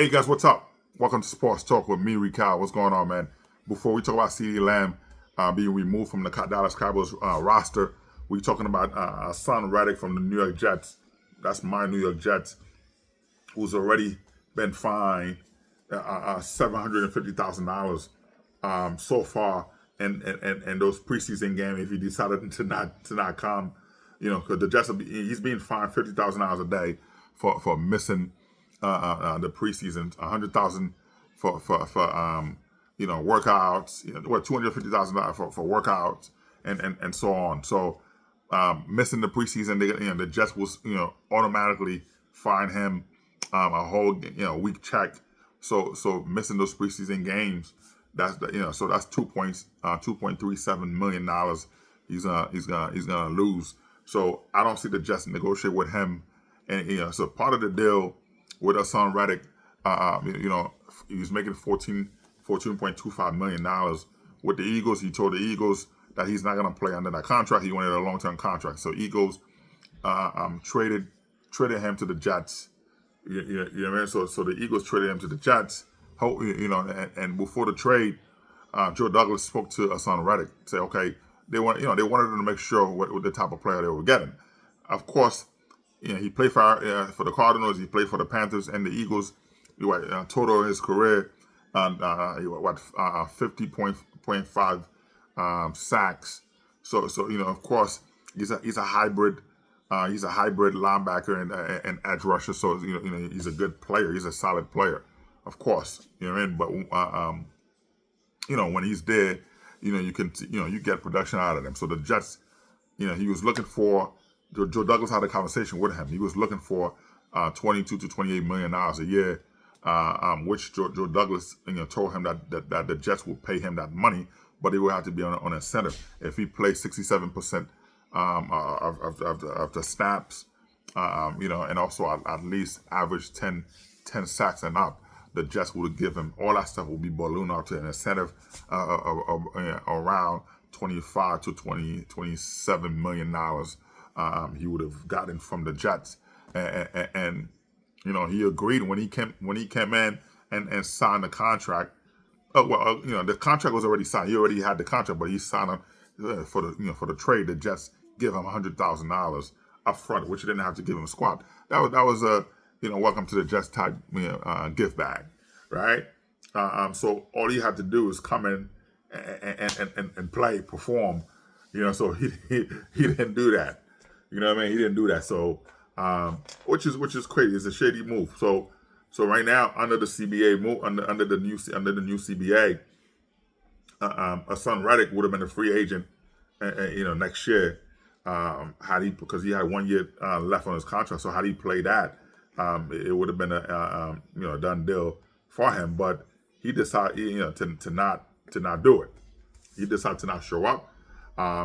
Hey guys, what's up? Welcome to Sports Talk with me, Rical. What's going on, man? Before we talk about Cee Dee Lamb being removed from the Dallas Cowboys roster, we're talking about Assan Reddick from the New York Jets. That's my New York Jets, who's already been fined $750,000 so far in those preseason games. If he decided to not come, because the Jets he's being fined $50,000 a day for missing the preseason, $100,000 for workouts, $250,000 for workouts and so on. So missing the preseason, the Jets will automatically fine him a whole week check. So missing those preseason games, that's so that's $2.37 million he's gonna lose. So I don't see the Jets negotiate with him, and so part of the deal with Assan Reddick, he was making $14.25 million with the Eagles. He told the Eagles that he's not going to play under that contract. He wanted a long-term contract. So Eagles traded him to the Jets. You know what I mean? So the Eagles traded him to the Jets. And before the trade, Joe Douglas spoke to Assan Reddick. Say, okay, they wanted him to make sure what the type of player they were getting. Of course, he played for the Cardinals, he played for the Panthers and the Eagles. Total of his career, 50.5 sacks. So of course he's a hybrid. He's a hybrid linebacker and edge rusher. So he's a good player. He's a solid player, of course. You know what I mean? But when he's there, you can you get production out of him. So the Jets, he was looking for. Joe Douglas had a conversation with him. He was looking for $22 to $28 million a year, which Joe Douglas told him that the Jets will pay him that money, but it will have to be on incentive. If he plays 67% of the snaps, and also at least average 10 sacks and up, the Jets will give him all that stuff. Will be ballooned out to an incentive around $25 to $27 million. He would have gotten from the Jets, and he agreed when he came in and signed the contract. The contract was already signed. He already had the contract, but he signed for the trade. The Jets give him $100,000 up front, which he didn't have to give him a squat. That was a welcome to the Jets type gift bag, right? So all he had to do is come in and play, perform. So he didn't do that. You know what I mean? He didn't do that. So, which is crazy. It's a shady move. So right now under the CBA move, under the new CBA, Assan Reddick would have been a free agent, next year, because he had 1 year left on his contract. So had he played that, it would have been a done deal for him. But he decided to not do it. He decided to not show up.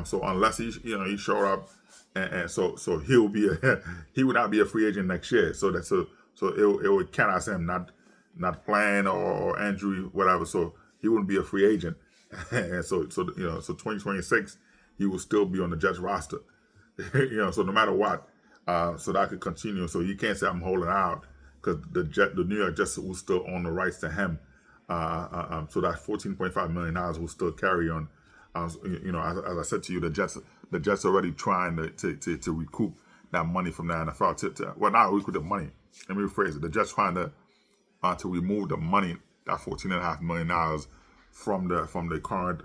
So unless he showed up. And so he would not be a free agent next year. So it would count as him not playing or injury, whatever. So he wouldn't be a free agent. And so 2026 he will still be on the Jets roster. So no matter what, so that could continue. So you can't say I'm holding out because the New York Jets will still own the rights to him. So that $14.5 million will still carry on. As I said to you, the Jets already trying to recoup that money from the NFL. Not recoup the money. Let me rephrase it. The Jets trying to remove the money, that $14.5 million from the current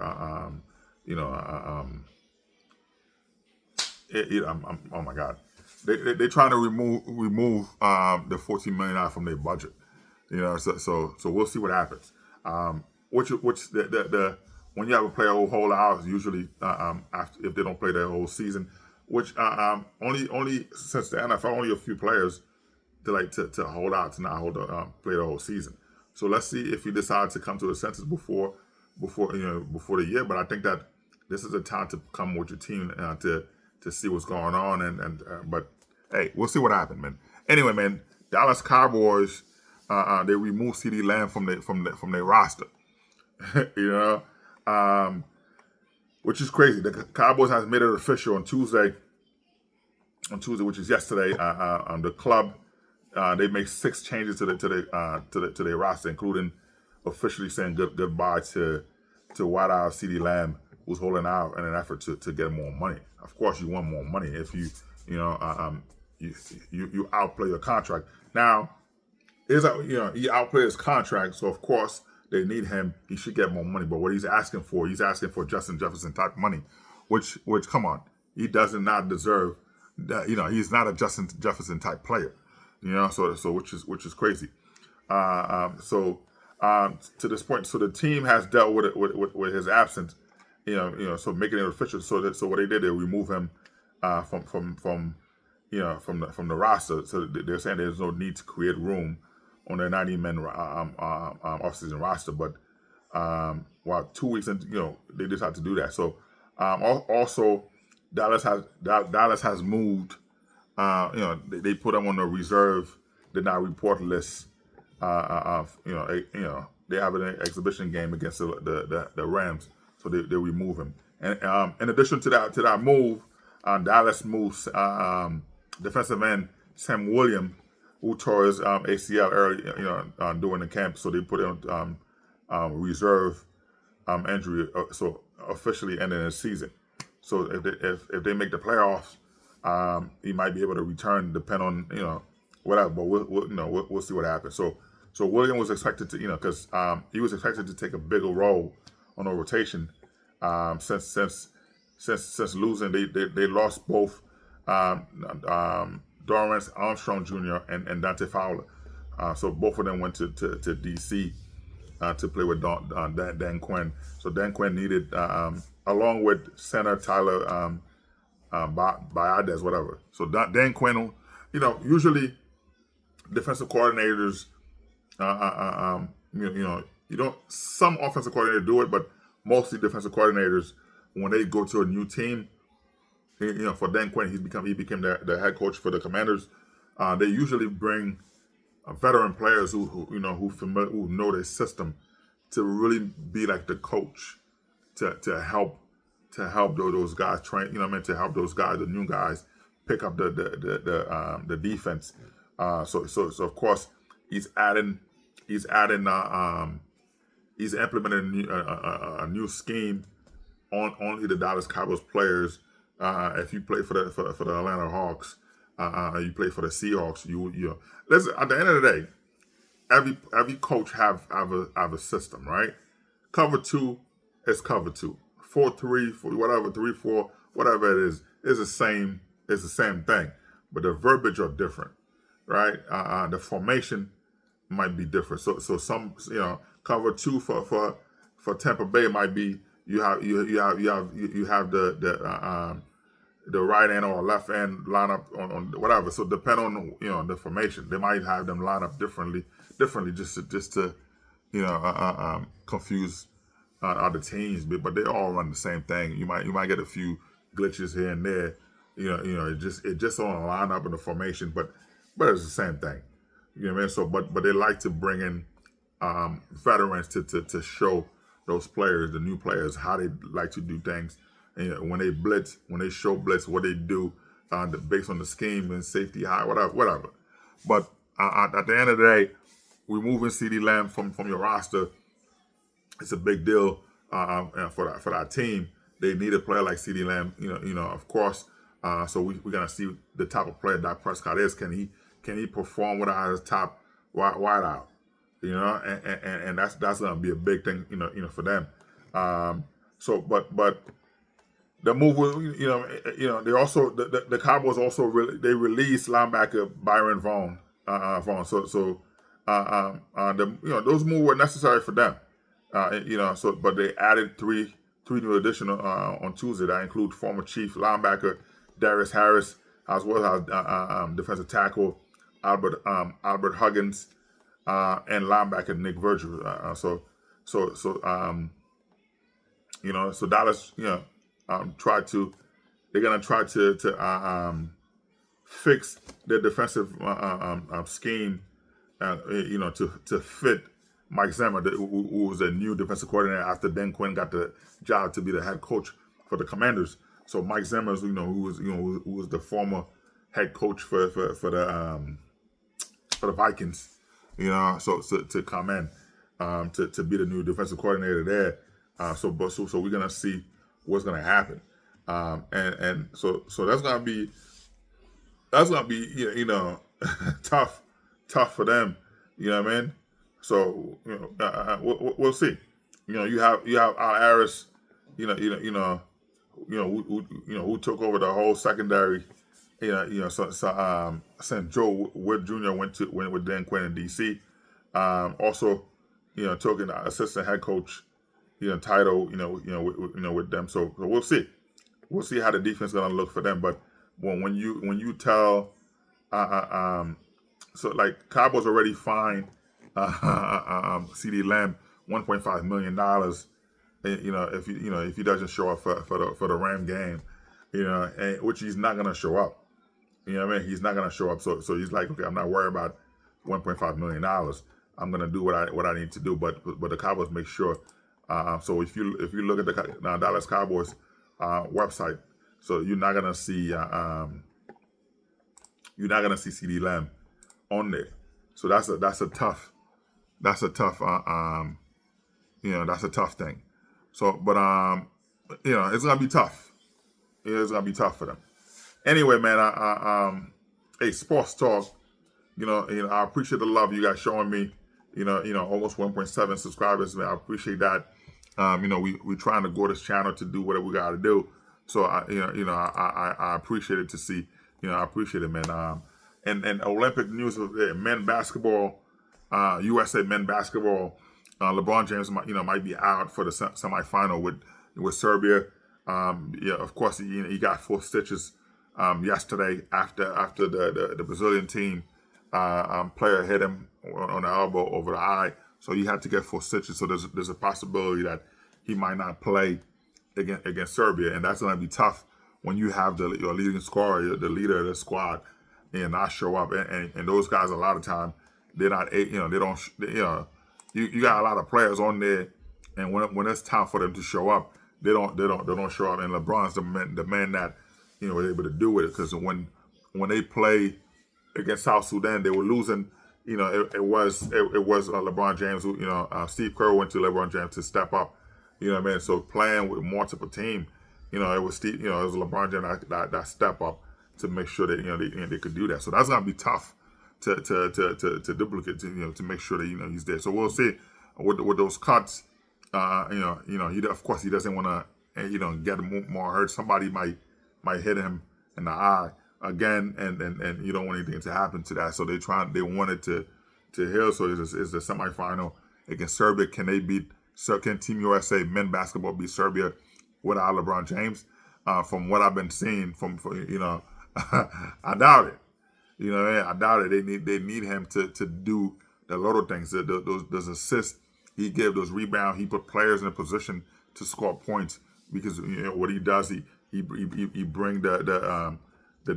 oh my God, they trying to remove the $14 million from their budget. So we'll see what happens. Which the when you have a player who hold out, usually after if they don't play their whole season, which only since the NFL only a few players to hold out to not play the whole season. So let's see if he decides to come to a senses before the year. But I think that this is a time to come with your team to see what's going on but hey, we'll see what happens, man. Anyway, man, Dallas Cowboys they removed Cee Dee Lamb from their roster. Which is crazy. The Cowboys has made it official on Tuesday, which is yesterday. The club they make 6 changes to their roster, including officially saying goodbye to wideout Cee Dee Lamb, who's holding out in an effort to get more money. Of course, you want more money if you outplay your contract. Now, he outplayed his contract, so of course they need him. He should get more money. But what he's asking for Justin Jefferson type money, which come on, he does not deserve that. He's not a Justin Jefferson type player. So which is crazy. To this point, so the team has dealt with it with his absence. So making it official. So what they did, they remove him from the roster. So they're saying there's no need to create room on their 90-man offseason roster. But 2 weeks in, they decided to do that. So also Dallas has moved. They put them on the reserve, did not report list. They have an exhibition game against the Rams, so they remove him. And in addition to that move, Dallas moves defensive end Sam Williams, who tore his ACL early, during the camp, so they put him reserve injury, so officially ending the season. So if they make the playoffs, he might be able to return, depend on whatever. But we'll see what happens. So William was expected to, because he was expected to take a bigger role on the rotation. Since losing, they lost both Dorrance Armstrong Jr. and Dante Fowler. So both of them went to DC to play with Dan Quinn. So Dan Quinn needed, along with center Tyler Biades, whatever. So Dan Quinn, usually defensive coordinators, some offensive coordinators do it, but mostly defensive coordinators, when they go to a new team, for Dan Quinn, he became the head coach for the Commanders. They usually bring veteran players who know their system to really be like the coach to help those guys train. To help those guys, the new guys, pick up the defense. So of course he's implementing a new scheme on only the Dallas Cowboys players. If you play for the Atlanta Hawks, you play for the Seahawks, you listen. At the end of the day, every coach have a system, right? Cover 2 is cover 2. 4-3, whatever, 3-4, whatever it is the same. It's the same thing, but the verbiage are different, right? The formation might be different. So some cover 2 for Tampa Bay might be you have the right end or left end line up on whatever. So depend on the formation. They might have them line up differently just to confuse other teams, but they all run the same thing. You might get a few glitches here and there. It just don't line up in the formation, but it's the same thing. You know what I mean? So but they like to bring in veterans to show those players, the new players, how they like to do things. And when they blitz, when they show blitz, what they do based on the scheme and safety high, whatever. But at the end of the day, removing Cee Dee Lamb from your roster, it's a big deal for that team. They need a player like Cee Dee Lamb, of course. So we're gonna see the type of player Dak Prescott is. Can he perform without his top wideout? And that's gonna be a big thing, for them. But the move, they also the Cowboys also they released linebacker Byron Vaughn. Those moves were necessary for them. But they added three new additional on Tuesday that include former Chief linebacker Darius Harris, as well as defensive tackle Albert Huggins and linebacker Nick Virgil. So Dallas, they're gonna try to fix their defensive scheme, to fit Mike Zimmer, who was a new defensive coordinator after Dan Quinn got the job to be the head coach for the Commanders. So Mike Zimmer, who was the former head coach for the for the Vikings, so to come in, to be the new defensive coordinator there. So we're gonna see what's gonna happen, and so that's gonna be tough for them. You know what I mean? So we'll see. You have Aris, who took over the whole secondary. Since Joe Wood Jr. went with Dan Quinn in DC. Also, took an assistant head coach, title, with them. So we'll see. We'll see how the defense is gonna look for them. But when you tell, so like Cowboys already fined Cee Dee Lamb $1.5 million. If he doesn't show up for the Ram game, which he's not gonna show up. You know what I mean? He's not gonna show up. So he's like, okay, I'm not worried about $1.5 million. I'm gonna do what I need to do. But the Cowboys make sure. So if you look at the Dallas Cowboys website, so you're not gonna see Cee Dee Lamb on there. So that's a tough that's a tough thing. So but it's gonna be tough. It's gonna be tough for them. Anyway, man, hey, sports talk. I appreciate the love you guys showing me. Almost 1.7 subscribers, man. I appreciate that. We trying to grow this channel to do whatever we got to do. So I appreciate it to see. I appreciate it, man. And Olympic news of men basketball, USA men basketball. LeBron James might be out for the semifinal with Serbia. Of course he got 4 stitches yesterday after the Brazilian team player hit him on the elbow over the eye, so he had to get 4 stitches. So there's a possibility that he might not play against Serbia, and that's going to be tough when you have your leading scorer, the leader of the squad, and not show up. And those guys a lot of time they're not, they don't, you got a lot of players on there, and when it's time for them to show up, they don't show up. And LeBron's the man that was able to do it, because when they play against South Sudan, they were losing. It was LeBron James who, Steve Kerr went to LeBron James to step up. You know what I mean? So playing with multiple team, it was Steve, it was LeBron James that step up to make sure that they could do that. So that's gonna be tough to duplicate, to make sure that he's there. So we'll see with those cuts. He of course he doesn't want to get more hurt. Somebody might hit him in the eye again, and you don't want anything to happen to that. So they wanted to heal. So it's the semifinal against Serbia. Can Team USA men basketball beat Serbia without LeBron James? From what I've been seeing, I doubt it. I doubt it. They need him to do the little things, those assists he gave, those rebounds. He put players in a position to score points, because what he does, he bring the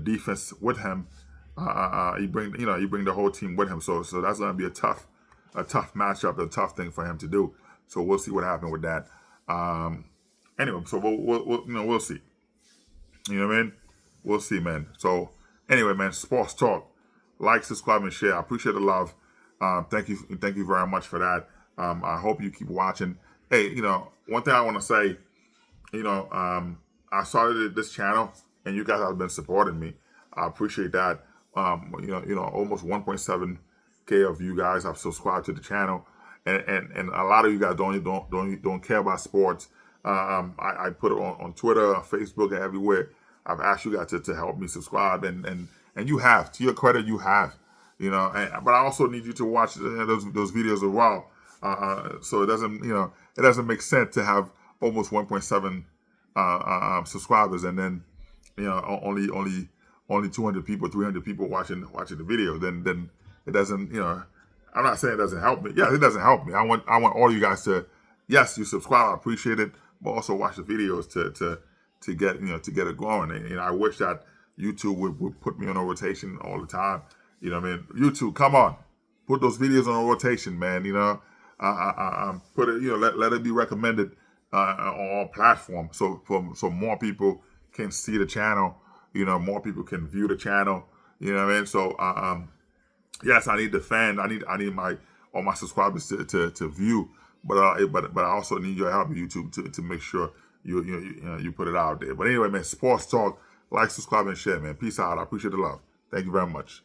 defense with him. He bring the whole team with him. So that's gonna be a tough matchup, a tough thing for him to do. So we'll see what happens with that. Anyway, so we'll see. You know what I mean? We'll see, man. So anyway, man, sports talk. Like, subscribe, and share. I appreciate the love. Thank you very much for that. I hope you keep watching. Hey, one thing I want to say, I started this channel, and you guys have been supporting me. I appreciate that. Almost 1.7K of you guys have subscribed to the channel, and a lot of you guys don't care about sports. I put it on Twitter, on Facebook, and everywhere. I've asked you guys to help me subscribe, and you have. To your credit, you have. But I also need you to watch those videos as well. So it doesn't make sense to have almost 1.7 subscribers, and then only 200 people, 300 people watching the video. Then it doesn't. I'm not saying it doesn't help me. Yeah, it doesn't help me. I want all you guys to, yes, you subscribe. I appreciate it, but also watch the videos to get it going. And I wish that YouTube would put me on a rotation all the time. YouTube, come on, put those videos on a rotation, man. Put it, let it be recommended on all platforms, so more people can see the channel. More people can view the channel. You know what I mean? So Yes, I need the fan. I need my all my subscribers to view, but I also need your help, YouTube, to make sure you put it out there. But anyway, man, sports talk. Like, subscribe, and share, man. Peace out. I appreciate the love. Thank you very much.